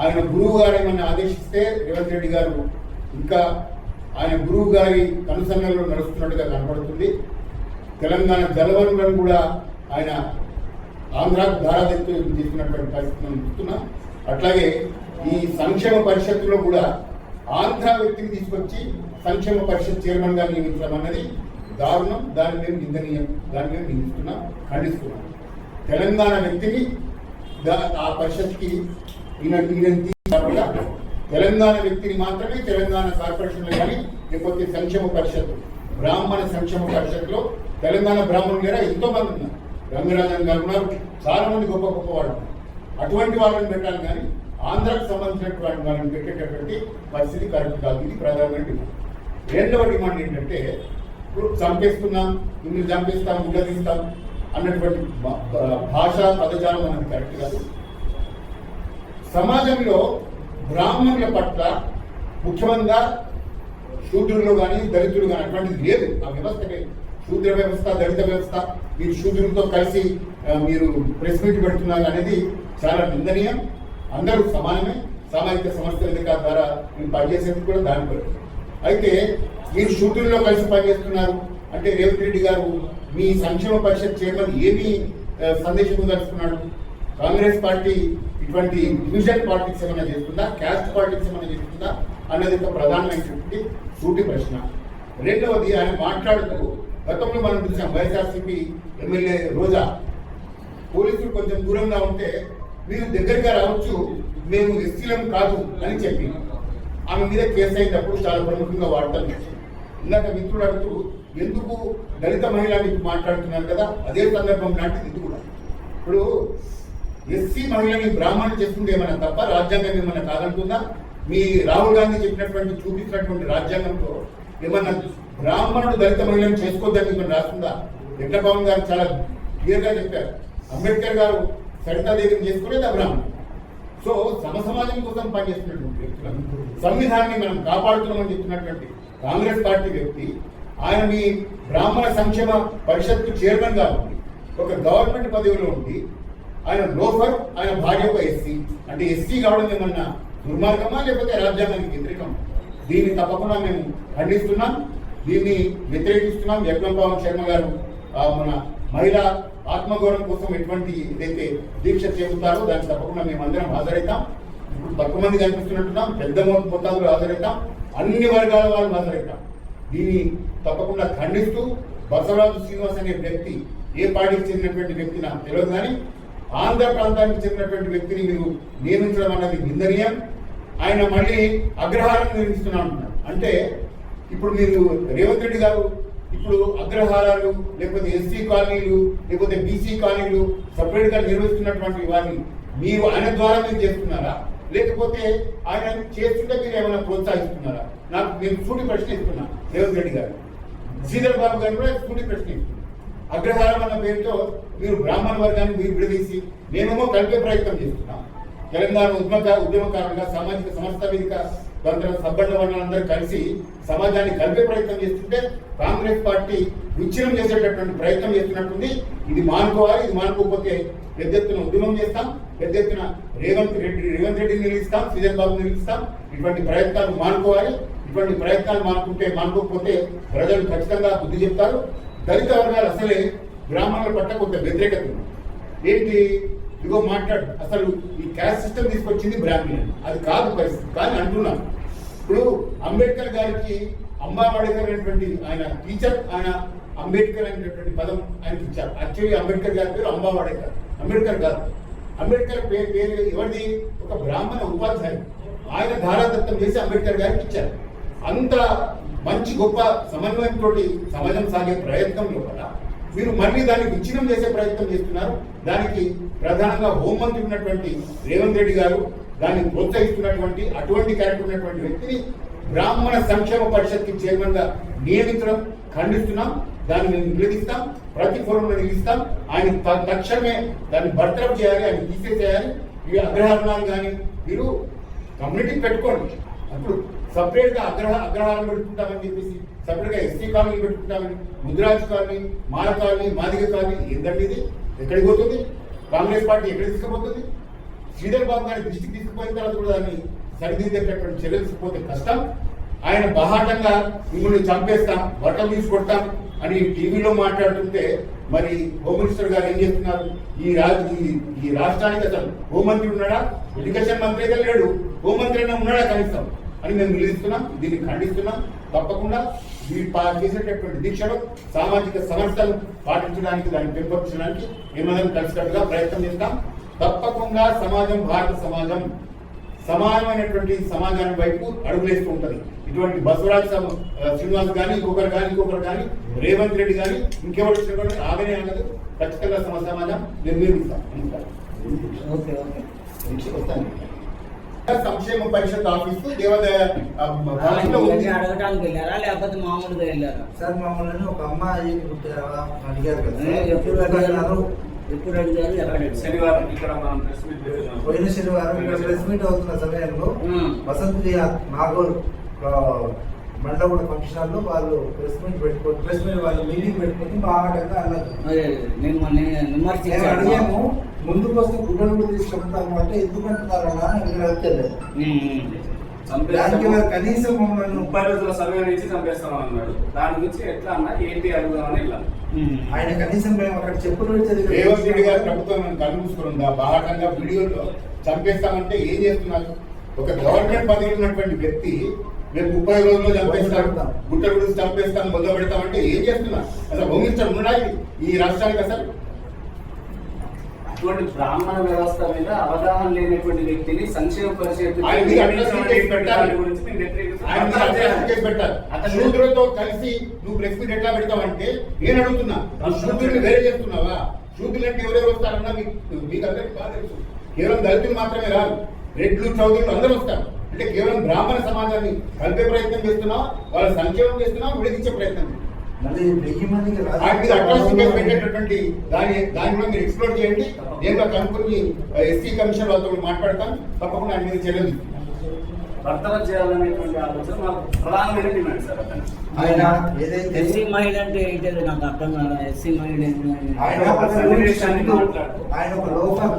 ఆయన గురువు గారు ఏమన్నా ఆదేశిస్తే రేవంత్ రెడ్డి గారు ఇంకా ఆయన గురువు గారి కనుసన్నల్లో నడుస్తున్నట్టుగా కనపడుతుంది. తెలంగాణ జలవనరులను కూడా ఆయన ఆంధ్రాకు దారాదత్తులు చేస్తున్నటువంటి పరిస్థితి మనం చూస్తున్నాం. అట్లాగే ఈ సంక్షేమ పరిషత్తులో కూడా ఆంధ్ర వ్యక్తిని తీసుకొచ్చి సంక్షేమ పరిషత్ చైర్మన్ గా నియమించడం అన్నది దారుణం. దాని మీద నిందనీయం. దాని మీద నిందిస్తున్నాం, ఖండిస్తున్నాం. తెలంగాణ వ్యక్తిని ఆ పరిషత్కి తెలంగాణ వ్యక్తిని మాత్రమే తెలంగాణ కార్పొరేషన్లో కానీ లేకపోతే సంక్షేమ పరిషత్ బ్రాహ్మణ సంక్షేమ పరిషత్లో తెలంగాణ బ్రాహ్మణులు కూడా ఎంతో మంది ఉన్నారు. రంగరాజన్ గారు ఉన్నారు, చాలా మంది గొప్ప గొప్ప వాళ్ళు ఉన్నారు. అటువంటి వాళ్ళని పెట్టాలి కానీ ఆంధ్రాకు సంబంధించినటువంటి వాళ్ళని పెట్టేటటువంటి పరిస్థితి కరెక్ట్ కాదు. ఇది ప్రధానమైన డిమాండ్. రెండవ డిమాండ్ ఏంటంటే ఇప్పుడు చంపేస్తున్నాం, ఇన్ని చంపేస్తాం, ఉల్లగిస్తాం అన్నటువంటి భాషా పదజాలం అనేది కరెక్ట్ కాదు. సమాజంలో బ్రాహ్మణుల పట్ల ముఖ్యమంగా శూద్రులు కానీ దళితులు కానీ అటువంటిది లేదు. ఆ వ్యవస్థ లేదు. శూద్ర వ్యవస్థ, దళిత వ్యవస్థ, మీరు శూద్రులతో కలిసి మీరు ప్రెస్ మీట్ పెడుతున్నారు అనేది చాలా నిందనీయం. అందరూ సమానమే. సామాజిక సమస్యల అధికార ద్వారా మీరు పనిచేసేందుకు కూడా దానిపడుతుంది. అయితే మీరు శూద్రుల్లో కలిసి పనిచేస్తున్నారు అంటే రేవంత్ రెడ్డి గారు మీ సంక్షేమ పరిషత్ చైర్మన్ ఏమి సందేశం దలుచుకున్నాడు? కాంగ్రెస్ పార్టీ ఇటువంటి డివిజన్ పాలిటిక్స్ ఏమైనా చేస్తుందా, క్యాస్ట్ పాలిటిక్స్ ఏమైనా చేస్తుందా అన్నది ఒక ప్రధానమైనటువంటి సూటి ప్రశ్న. రెండవది, ఆయన మాట్లాడుతూ గతంలో మనం చూసాం వైఎస్ఆర్సీపీ ఎమ్మెల్యే రోజా పోలీసులు కొంచెం దూరంగా ఉంటే మీరు దగ్గరగా రావచ్చు, మేము ఎస్సీలం కాదు అని చెప్పి ఆమె మీద కేసు అయినప్పుడు చాలా ప్రముఖంగా వార్తలు. ఇందాక మిత్రుడు అడుగుతూ ఎందుకు దళిత మహిళ మీకు మాట్లాడుతున్నారు కదా, అదే సందర్భం లాంటిది ఇది కూడా. ఇప్పుడు ఎస్సీ మహిళని బ్రాహ్మణులు చేసుకుంటే ఏమైనా తప్ప, రాజ్యాంగం ఏమైనా కాదంటుందా? మీ రాహుల్ గాంధీ చెప్పినటువంటి చూపించినటువంటి రాజ్యాంగంలో ఏమన్నా బ్రాహ్మణుడు దళిత మహిళను చేసుకోవద్దని ఏమైనా రాస్తుందా? వెంకటభవన్ గారు చాలా క్లియర్గా చెప్పారు. అంబేద్కర్ గారు సరితాదేవిని చేసుకునేది ఆ బ్రాహ్మణుడు. సో సమసమాజం కోసం పనిచేస్తున్నటువంటి వ్యక్తులను, సంవిధానాన్ని మనం కాపాడుతున్నామని చెప్తున్నటువంటి కాంగ్రెస్ పార్టీ వ్యక్తి ఆయన మీ బ్రాహ్మణ సంక్షేమ పరిషత్తు చైర్మన్ గా ఉండి ఒక గవర్నమెంట్ పదవిలో ఉండి ఆయన లోఫర్, ఆయన భార్య ఒక ఎస్సీ అంటే ఎస్సీ కావడం ఏమన్నా దుర్మార్గమా లేకపోతే రాజ్యాంగానికి వ్యతిరేకమా? దీన్ని తప్పకుండా మేము ఖండిస్తున్నాం, దీన్ని వ్యతిరేకిస్తున్నాం. యజ్ఞంపవన్ శర్మ గారు మన మహిళా ఆత్మగౌరవం కోసం ఎటువంటి ఏదైతే దీక్ష చేపుతారో దానికి తప్పకుండా మేము అందరం హాజరవుతాం. ఇప్పుడు తక్కువ మంది కనిపిస్తున్నట్టున్నాం, పెద్ద మొత్తంలో హాజరవుతాం, అన్ని వర్గాల వాళ్ళు హాజరవుతాం. దీన్ని తప్పకుండా ఖండిస్తూ బసవరాజు శ్రీనివాస్ అనే వ్యక్తి ఏ పార్టీకి చెందినటువంటి వ్యక్తి నాకు తెలియదు, కానీ ఆంధ్ర ప్రాంతానికి చెందినటువంటి వ్యక్తిని మీరు నియమించడం అన్నది నిందనీయం. ఆయన మళ్ళీ అగ్రహారం నిర్మిస్తున్నా అంటున్నారు. అంటే ఇప్పుడు మీరు రేవంత్ రెడ్డి గారు ఇప్పుడు అగ్రహారాలు లేకపోతే ఎస్సీ కాలనీలు లేకపోతే బీసీ కాలనీలు సపరేట్ గా నిర్వహిస్తున్నటువంటి వారిని మీరు ఆయన ద్వారా మీరు చేస్తున్నారా, లేకపోతే ఆయన చేస్తుంటే మీరు ఏమైనా ప్రోత్సహిస్తున్నారా? నాకు నేను సూటి ప్రశ్న ఇస్తున్నా రేవంత్ రెడ్డి గారు. శ్రీధర్ బాబు గారు కూడా సూటి ప్రశ్న ఇస్తున్నారు. అగ్రహారం అన్న పేరుతో మీరు బ్రాహ్మణ వర్గాన్ని మీరు విడదీసి మేమేమో కలిపే ప్రయత్నం చేస్తున్నాం. తెలంగాణ ఉద్యమకారులుగా సామాజిక సమస్త వేదిక సబ్బడ్డ వర్ణాలందరూ కలిసి సమాజాన్ని కలిపే ప్రయత్నం చేస్తుంటే కాంగ్రెస్ పార్టీ విచ్ఛిన్నం చేసేటటువంటి ప్రయత్నం చేస్తున్నట్టుంది. ఇది మానుకోవాలి. ఇది మానుకోకపోతే పెద్ద ఎత్తున ఉద్యమం చేస్తాం, పెద్ద ఎత్తున రేవంత్ రెడ్డిని నిలుస్తాం, శ్రీధర్ బాబు నిలుస్తాం. ఇటువంటి ప్రయత్నాలు మానుకోవాలి. ఇటువంటి ప్రయత్నాలు మానుకోకపోతే ప్రజలు ఖచ్చితంగా బుద్ధి చెప్తారు. దళిత వర్గాలు అసలే బ్రాహ్మణుల పట్ల కొంత వ్యతిరేకత ఉంది. ఏంటి ఇదిగో మాట్లాడు, అసలు ఈ క్యాస్ట్ సిస్టమ్ తీసుకొచ్చింది బ్రాహ్మణులు, అది కాదు పరిస్థితి. కానీ అంటున్నాను, ఇప్పుడు అంబేద్కర్ గారికి అంబావాడేకర్ అనేటువంటి ఆయన టీచర్, ఆయన అంబేద్కర్ అనేటువంటి పదం ఆయనకి ఇచ్చారు. యాక్చువల్లీ అంబేద్కర్ గారి పేరు అంబావాడేకర్, అంబేద్కర్ గారు. అంబేద్కర్ పేరు ఎవరిది? ఒక బ్రాహ్మణ ఉపాధ్యాయుడు. ఆయన ధారాదత్తం చేసి అంబేద్కర్ గారికి ఇచ్చారు. అంత మంచి గొప్ప సమన్వయంతో సమాజం సాగే ప్రయత్నంలో కూడా మీరు మళ్ళీ దాన్ని విచ్ఛిన్నం చేసే ప్రయత్నం చేస్తున్నారు. దానికి ప్రధానంగా హోంమంత్రి ఉన్నటువంటి రేవంత్ రెడ్డి గారు దాన్ని ప్రోత్సహిస్తున్నటువంటి అటువంటి క్యారెక్టర్ ఉన్నటువంటి వ్యక్తిని బ్రాహ్మణ సంక్షేమ పరిషత్కి చైర్మన్ గా నియమించడం ఖండిస్తున్నాం. దాన్ని మేము నిలదీస్తాం, ప్రతి ఫోరంలో నిలుస్తాం. ఆయన తక్షణమే దాన్ని బర్తరఫ్ చేయాలి, ఆయన తీసేసేయాలి. ఇవి అగ్రహారాలు కానీ మీరు కమ్యూనిటీ పెట్టుకోండి. అప్పుడు సపరేట్ గా అగ్రహారం పెట్టుకుంటామని చెప్పేసి సపరేట్ గా ఎస్సీ కాలనీ పెట్టుకుంటామని, ముద్రాజ్ కాలనీ, మాల కాలనీ, మాదిగ కాలనీ ఏంటంటే ఇది ఎక్కడికి పోతుంది? కాంగ్రెస్ పార్టీ ఎక్కడ తీసుకుపోతుంది? శ్రీధర్ బాబు గారి దృష్టికి తీసుకుపోయిన తర్వాత కూడా దాన్ని సరిదిద్దేటటువంటి చర్యలు తీసుకుపోతే కష్టం. ఆయన బహాటంగా మిమ్మల్ని చంపేస్తాం, బట్టలు తీసుకొడతాం అని టీవీలో మాట్లాడుతుంటే మరి హోమ్ మినిస్టర్ గారు ఏం చేస్తున్నారు? ఈ రాష్ట్రానికి అసలు హోంమంత్రి ఉన్నాడా? ఎడ్యుకేషన్ మంత్రి అయితే లేడు, హోంమంత్రి అయినా ఉన్నాడా కనీసం అని మేము నిలుస్తున్నాం. దీన్ని ఖండిస్తున్నాం. తప్పకుండా చేసేటటువంటి దీక్షలు సామాజిక సమస్యలు పాటించడానికి, దాన్ని పెంపొందించడానికి మేమందరం కలిసికట్టుగా ప్రయత్నం చేస్తాం. తప్పకుండా సమాజం, భారత సమాజం సమానమైనటువంటి సమాజాన్ని వైపు అడుగులేస్తూ ఉంటుంది. ఇటువంటి బసవరాజ్ శ్రీనివాస్ కానీ ఇంకొకరు కానీ రేవంత్ రెడ్డి కానీ ఇంకెవరు వచ్చిన ఆగనే అనదు. ఖచ్చితంగా సమాజం నిర్మిస్తాం. సంక్షేమ పరిషత్ ఆఫీసు దేవాదాయ అడగటానికి వెళ్ళారా లేకపోతే మామూలుగా వెళ్ళారా? సార్ మమ్మల్ని ఒక అమ్మాయి అడిగారు కదా, ఎప్పుడు అడిగారు? ఎక్కడ? శనివారం ఇక్కడ మనం ప్రెస్ మీట్ పోయిన శనివారం ఇక్కడ ప్రెస్ మీట్ అవుతున్న సమయంలో వసంత్ నాగోల్ మండపడ ఫంక్షన్ హాల్లో వాళ్ళు ప్రెస్ మీట్ వాళ్ళు మీటింగ్ పెట్టుకొని బాగా అన్నారు. అదే మిమ్మల్ని నేను విమర్శించాను. అడిగాము ముందుకు వస్తే గుడ్డలు కూడా తీసుకుంటాము అంటే ఎందుకంటున్నారన్నా నేను అడగలేదు. దానికి వారు కనీసం మమ్మల్ని 30 రోజుల సమయం నుంచి చంపేస్తామని అన్నాడు. దాని గురించి ఎట్లా అన్నా ఏంటి అడుగుదామని వెళ్ళాను. ఆయన కనీసం మేము అక్కడ చెప్పులు పెడితే రేవంత్ రెడ్డి గారి ప్రభుత్వం కనుమూసుకుందా బాహటంగా వీడియోలో చంపేస్తామంటే ఏం చేస్తున్నారు? ఒక గవర్నమెంట్ పదవి ఉన్నటువంటి వ్యక్తి మేము 30 రోజుల్లో చంపేస్తాం, గుట్ట గురించి చంపేస్తాం, మొదలు పెడతామంటే ఏం చేస్తున్నారు? అసలు భూమించడం ఉండాలి ఈ రాష్ట్రానికి. అసలు అటువంటి బ్రాహ్మణ వ్యవస్థ మీద అవగాహన లేనటువంటి వ్యక్తిని సంక్షేమ పరిషత్ ఆయన మీద అట్రాసిటీ కేసు పెట్టాలి. గురించి నేను ఆయన మీద అట్రాసిటీ కేసు పెట్టాలి. శూద్రులతో కలిసి నువ్వు ప్రెస్ మీట్ ఎట్లా పెడతావంటే నేను అడుగుతున్నా, నువ్వు శూద్రుల్ని వేరే చేస్తున్నావా? శూద్రులు అంటే ఎవరెవరు వస్తారన్నా మీకు అందరికీ బాగా తెలుసు. కేవలం దళితులు మాత్రమే రాదు, రెడ్లు చౌదరులు అందరూ వస్తారు. అంటే కేవలం బ్రాహ్మణ సమాజాన్ని కలిపే ప్రయత్నం చేస్తున్నావు, వాళ్ళ సంక్షేమం చేస్తున్నావు, విడదీసే ప్రయత్నం. మళ్ళీ 1000 మందికి ఆయన మీద అట్రాసిటీ కేసు పెట్టేటటువంటి దాని కూడా మీరు ఎక్స్ప్లోర్ చేయండి. నేను కనుక్కొని ఎస్సీ కమిషన్ వాళ్ళతో మాట్లాడతాను, తప్పకుండా ఆయన మీద చర్యలు భర్తలు చేయాలనేటువంటి ఆలోచన మాకు ప్రధానమైన డిమాండ్ సార్. అతను ఆయన ఏదైతే ఎస్సీ మహిళ అంటే ఏంటది నాకు అర్థం కాదు. ఎస్సీ మహిళ ఆయన ఒక సన్నివేశాన్ని మాట్లాడుతూ ఆయన ఒక లోకం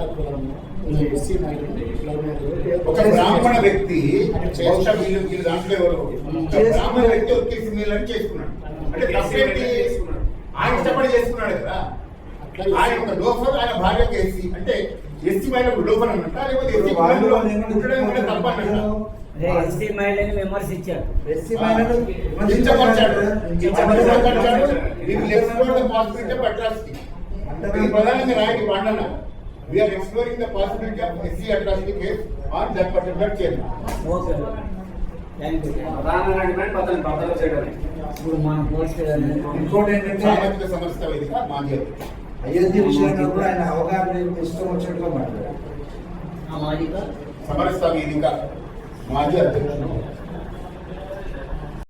ఒక బ్రాహ్మణ వ్యక్తి బహుశా వీళ్ళు దాంట్లో ఎవరు ఒక బ్రాహ్మణ వ్యక్తి ఒకేసి మీళ్ళని చేసుకున్నాడు అంటే తప్పేంటి? ఆయన ఇష్టపడి చేసుకున్నాడు కదా. ఆయన ఒక లోఫర్, ఆయన భార్యకు ఎస్సీ అంటే ఎస్సీ మహిళకు లోఫర్ అన్నట్ట, లేకపోతే ఎస్సీ మహిళలో ఉండడం కూడా తప్ప అన్నట్ట? ఎస్సీ మహిళని విమర్శించారు. ఎస్సీ మహిళలు కించపరిచాడు. వీళ్ళు explore the possibility of atrocity. ఇది ప్రధానంగా రాయని వాడన. We are exploring the possibility of SC atrocity case on that particular chain. Okay, thank you. ప్రధానమైన డిమాండ్ అతను భర్తలు చేయడమే. ఇప్పుడు మన పోస్ట్ ఇంకోటి ఏంటంటే సామాజిక సమస్య వేదిక మాజీ అయోధ్య విషయంలో కూడా ఆయన అవగాహన ఇష్టం వచ్చినట్టుగా మాట్లాడారు. మాదిగా సమరస్త వేదిక మాజీ అధ్యక్షుడు